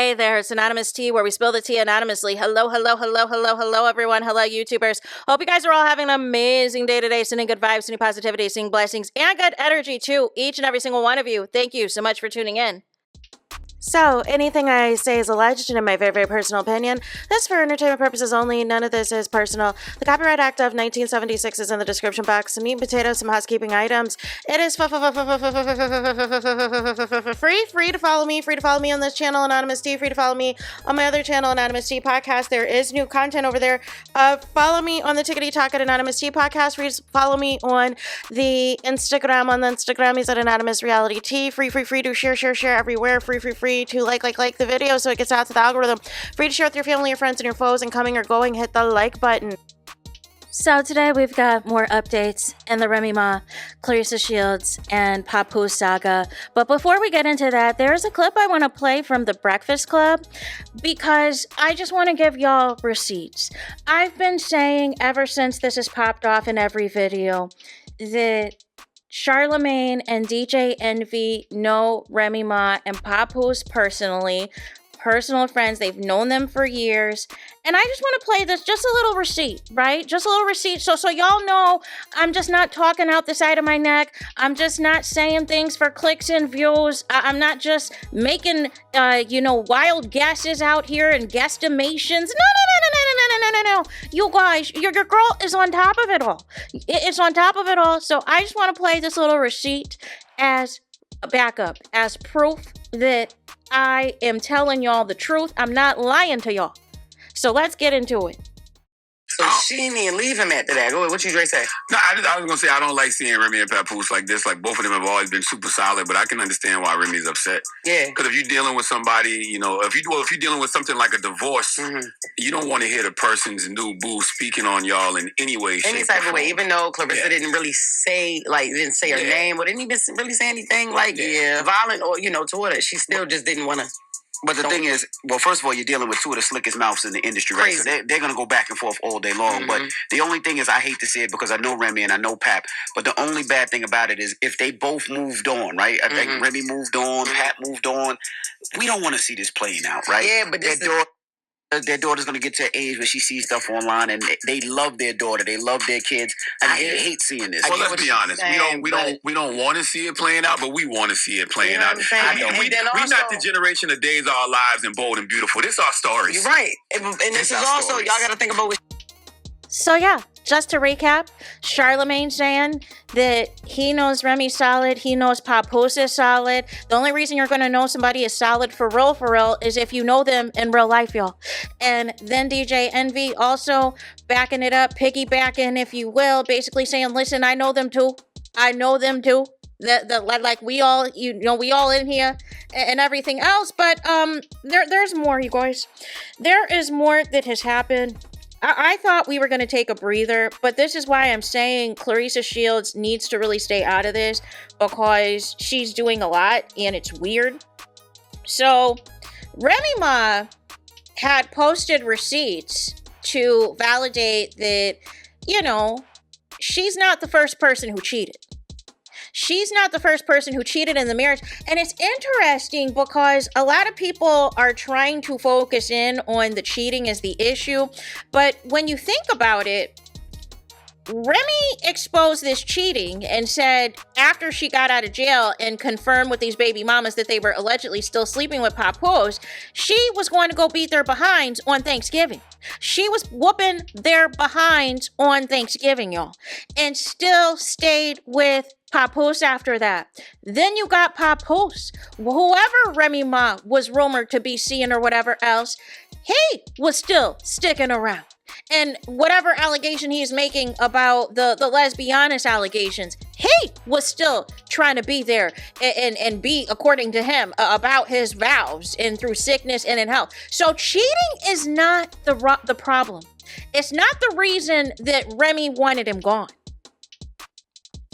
Hey there, it's Anonymous Tea, where we spill the tea anonymously. Hello, everyone. Hello, YouTubers. Hope you guys are all having an amazing day today. Sending good vibes, sending positivity, sending blessings, and good energy to each and every single one of you. Thank you so much for tuning in. So, anything I say is alleged and in my very, very personal opinion. This is for entertainment purposes only. None of this is personal. The Copyright Act of 1976 is in the description box. Some meat and potatoes, some housekeeping items. It is free to follow me. Free to follow me on this channel, Anonymous Tea. Free to follow me on my other channel, Anonymous Tea Podcast. There is new content over there. Follow me on the Tickety Talk at Anonymous Tea Podcast. Free to follow me on the Instagram. On the Instagram, he's at Anonymous Reality Tea. Free to share everywhere. Free to like the video so it gets out to the algorithm. Free to share with your family, your friends, and your foes, and coming or going, hit the like button. So today we've got more updates in the REMY, Clarissa Shields, and Papoose saga. But before we get into that, there's a clip I want to play from the Breakfast Club because I just want to give y'all receipts. I've been saying ever since this has popped off in every video that Charlamagne and DJ Envy know Remy Ma and Papoose personally. Personal friends. They've known them for years. And I just want to play this, just a little receipt, right? Just a little receipt. So y'all know I'm just not talking out the side of my neck. I'm just not saying things for clicks and views. I'm not just making, wild guesses out here and guesstimations. No. You guys, your girl is on top of it all. It's on top of it all. So I just want to play this little receipt as a backup, as proof that I am telling y'all the truth. I'm not lying to y'all. So let's get into it. So she didn't even leave him after that. Go ahead, what you Dre say? No, I was going to say, I don't like seeing Remy and Papoose like this. Like, both of them have always been super solid, but I can understand why Remy's upset. Yeah. Because if you're dealing with somebody, if you're dealing with something like a divorce, you don't want to hear the person's new boo speaking on y'all in any way, any type of way. Even though Clarissa didn't really say, didn't say her name, or didn't even really say anything, violent or, toward her. She still just didn't want to. But the thing is, well, first of all, you're dealing with two of the slickest mouths in the industry, right? So they're going to go back and forth all day long. But the only thing is, I hate to say it because I know Remy and I know Pap, but the only bad thing about it is if they both moved on, right? I think Remy moved on, Pap moved on. We don't want to see this playing out, right? Yeah, but their daughter's going to get to an age where she sees stuff online, and they love their daughter. They love their kids. I hate seeing this. Well, let's be honest. We don't want to see it playing out, but we want to see it playing out. We're not the generation of days of our lives and bold and beautiful. This is our stories. You're right. And this is also, stories. Y'all got to think about what... So yeah, just to recap, Charlamagne saying that he knows Remy solid, he knows Papoose is solid. The only reason you're going to know somebody is solid for real, is if you know them in real life, y'all. And then DJ Envy also backing it up, piggybacking, if you will, basically saying, listen, I know them too. Like we all, we all in here and everything else. But there's more, you guys. There is more that has happened. I thought we were going to take a breather, but this is why I'm saying Clarissa Shields needs to really stay out of this because she's doing a lot and it's weird. So, Remy Ma had posted receipts to validate that, she's not the first person who cheated. She's not the first person who cheated in the marriage. And it's interesting because a lot of people are trying to focus in on the cheating as the issue. But when you think about it, Remy exposed this cheating and said after she got out of jail and confirmed with these baby mamas that they were allegedly still sleeping with Papoose, she was going to go beat their behinds on Thanksgiving. She was whooping their behinds on Thanksgiving, y'all, and still stayed with Papoose after that. Then you got Papoose. Whoever Remy Ma was rumored to be seeing or whatever else, he was still sticking around. And whatever allegation he's making about the lesbianist allegations, he was still trying to be there and be, according to him, about his vows and through sickness and in health. So cheating is not the problem. It's not the reason that Remy wanted him gone.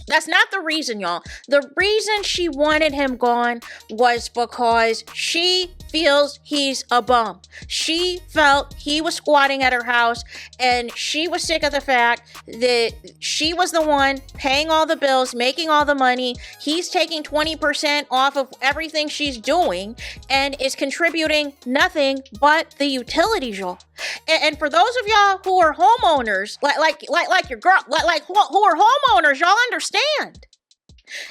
That's not the reason, y'all. The reason she wanted him gone was because she feels he's a bum. She felt he was squatting at her house, and she was sick of the fact that she was the one paying all the bills, making all the money. He's taking 20% off of everything she's doing and is contributing nothing but the utilities, y'all. And for those of y'all who are homeowners, like your girl, who are homeowners, y'all understand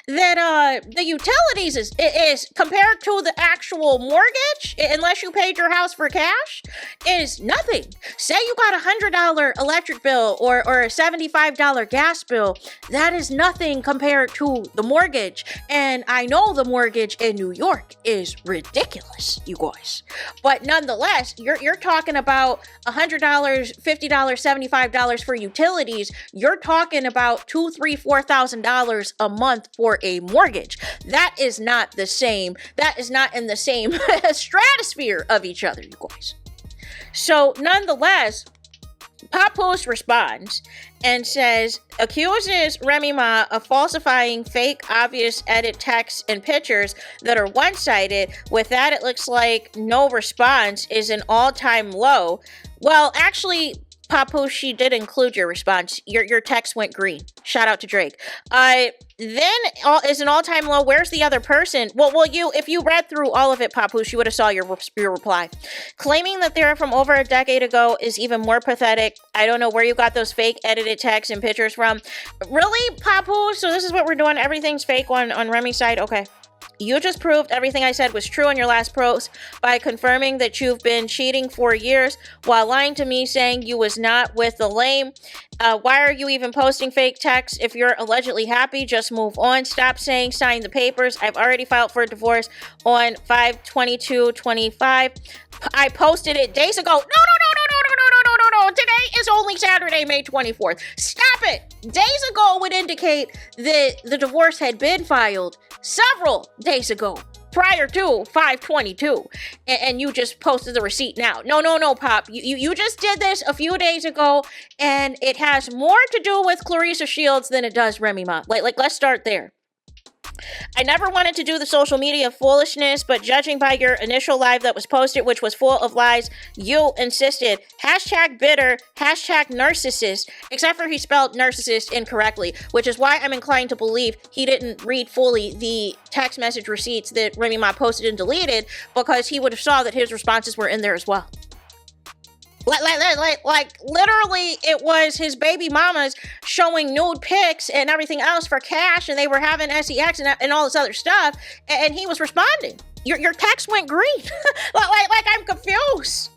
that the utilities is compared to the actual mortgage, unless you paid your house for cash, is nothing. Say you got $100 electric bill or a $75 gas bill, that is nothing compared to the mortgage. And I know the mortgage in New York is ridiculous, you guys. But nonetheless, you're talking about $100, $50, $75 for utilities. You're talking about $2,000, $3,000, $4,000 a month for a mortgage. That is not the same. That is not in the same stratosphere of each other, you guys. So nonetheless, Papoose responds and says, accuses Remy Ma of falsifying fake, obvious edit texts and pictures that are one-sided. With that, it looks like no response is an all-time low. Well, actually, Papoose, she did include your response. Your text went green. Shout out to Drake. Then is an all-time low. Where's the other person? Well, if you read through all of it, Papoose, you would have saw your reply. Claiming that they're from over a decade ago is even more pathetic. I don't know where you got those fake edited texts and pictures from. Really, Papoose? So this is what we're doing. Everything's fake on Remy's side? Okay. You just proved everything I said was true in your last post by confirming that you've been cheating for years while lying to me saying you was not with the lame. Why are you even posting fake texts? If you're allegedly happy, just move on. Stop saying sign the papers. I've already filed for a divorce on 5/22/25. I posted it days ago. No. Today is only Saturday, May 24th. Stop it. Days ago would indicate that the divorce had been filed several days ago, prior to 5/22, and you just posted the receipt now. No, Pop. You just did this a few days ago, and it has more to do with Clarissa Shields than it does Remy Ma. Let's start there. I never wanted to do the social media foolishness, but judging by your initial live that was posted, which was full of lies, you insisted. #bitter, #narcissist, except for he spelled narcissist incorrectly, which is why I'm inclined to believe he didn't read fully the text message receipts that Remy Ma posted and deleted, because he would have saw that his responses were in there as well. Like literally, it was his baby mamas showing nude pics and everything else for cash, and they were having sex and all this other stuff, and he was responding. Your text went green. like I'm confused.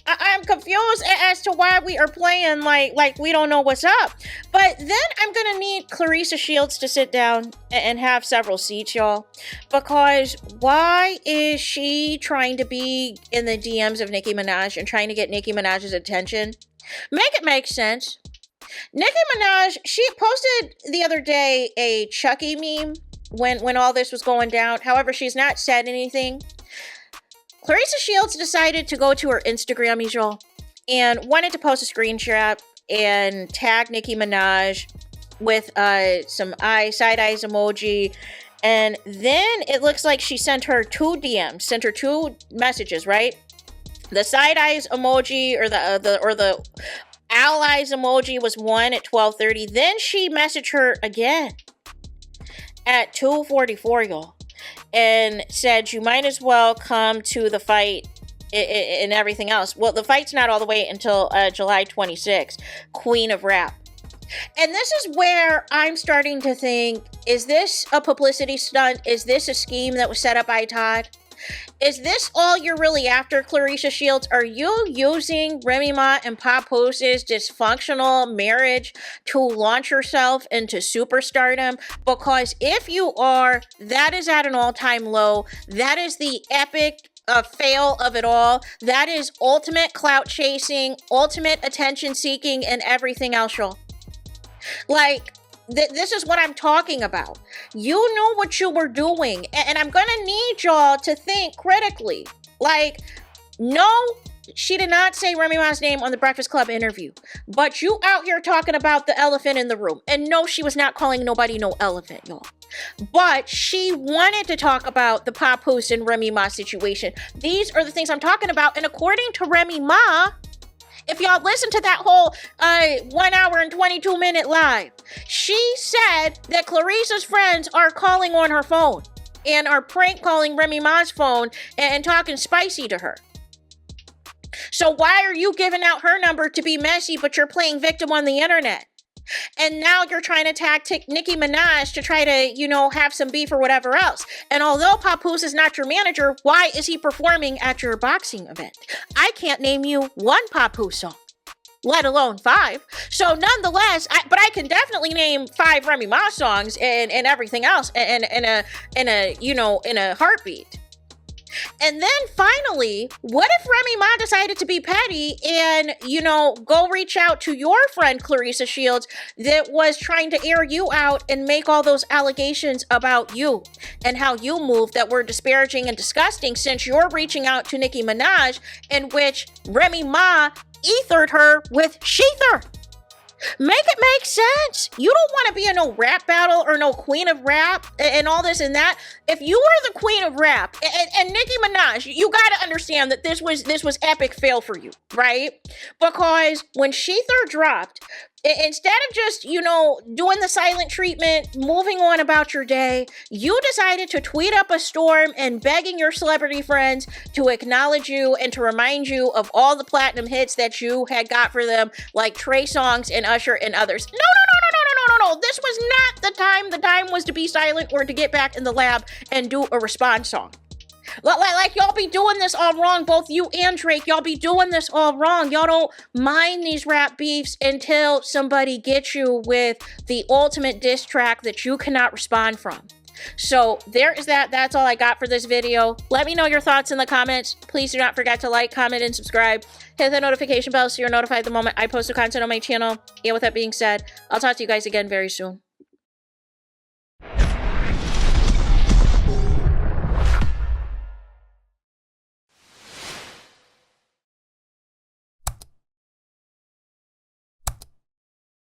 I'm confused as to why we are playing like we don't know what's up. But then I'm gonna need Clarissa Shields to sit down and have several seats, y'all. Because why is she trying to be in the DMs of Nicki Minaj and trying to get Nicki Minaj's attention? Make it make sense. Nicki Minaj, she posted the other day a Chucky meme when all this was going down. However, she's not said anything. Clarissa Shields decided to go to her Instagram, y'all, and wanted to post a screenshot and tag Nicki Minaj with some side eyes emoji. And then it looks like she sent her two DMs, sent her two messages, right? The side eyes emoji or the allies emoji was one at 12:30. Then she messaged her again at 2:44, y'all. And said, you might as well come to the fight and everything else. Well, the fight's not all the way until July 26th. Queen of Rap. And this is where I'm starting to think, is this a publicity stunt? Is this a scheme that was set up by Todd? Is this all you're really after, Clarissa Shields? Are you using Remy Ma and Papoose's dysfunctional marriage to launch yourself into superstardom? Because if you are, that is at an all-time low. That is the epic fail of it all. That is ultimate clout chasing, ultimate attention seeking, and everything else, y'all. Like, this is what I'm talking about. You knew what you were doing, and I'm gonna need y'all to think critically. Like, no, She did not say Remy Ma's name on the Breakfast Club interview. But you out here talking about the elephant in the room. And no, she was not calling nobody no elephant, y'all. But she wanted to talk about the Papoose and Remy Ma situation. These are the things I'm talking about. And according to Remy Ma, if y'all listen to that whole 1 hour and 22 minute live, she said that Clarissa's friends are calling on her phone and are prank calling Remy Ma's phone and talking spicy to her. So why are you giving out her number to be messy, but you're playing victim on the internet? And now you're trying to attack Nicki Minaj to try to, have some beef or whatever else. And although Papoose is not your manager, why is he performing at your boxing event? I can't name you one Papoose song, let alone 5. So nonetheless, but I can definitely name 5 Remy Ma songs and everything else in a heartbeat. And then finally, what if Remy Ma decided to be petty and, go reach out to your friend Clarissa Shields that was trying to air you out and make all those allegations about you and how you moved that were disparaging and disgusting, since you're reaching out to Nicki Minaj, in which Remy Ma ethered her with Shether. Make it make sense. You don't want to be in no rap battle or no queen of rap and all this and that. If you were the queen of rap and Nicki Minaj, you got to understand that this was epic fail for you, right? Because when Shether dropped, instead of just, doing the silent treatment, moving on about your day, you decided to tweet up a storm and begging your celebrity friends to acknowledge you and to remind you of all the platinum hits that you had got for them, like Trey Songz and Usher and others. No. This was not the time. The time was to be silent or to get back in the lab and do a response song. Like y'all be doing this all wrong, both you and Drake. Y'all be doing this all wrong. Y'all don't mind these rap beefs until somebody gets you with the ultimate diss track that you cannot respond from. So there is that. That's all I got for this video. Let me know your thoughts in the comments. Please do not forget to like, comment, and subscribe. Hit the notification bell so you're notified the moment I post new content on my channel. And with that being said, I'll talk to you guys again very soon.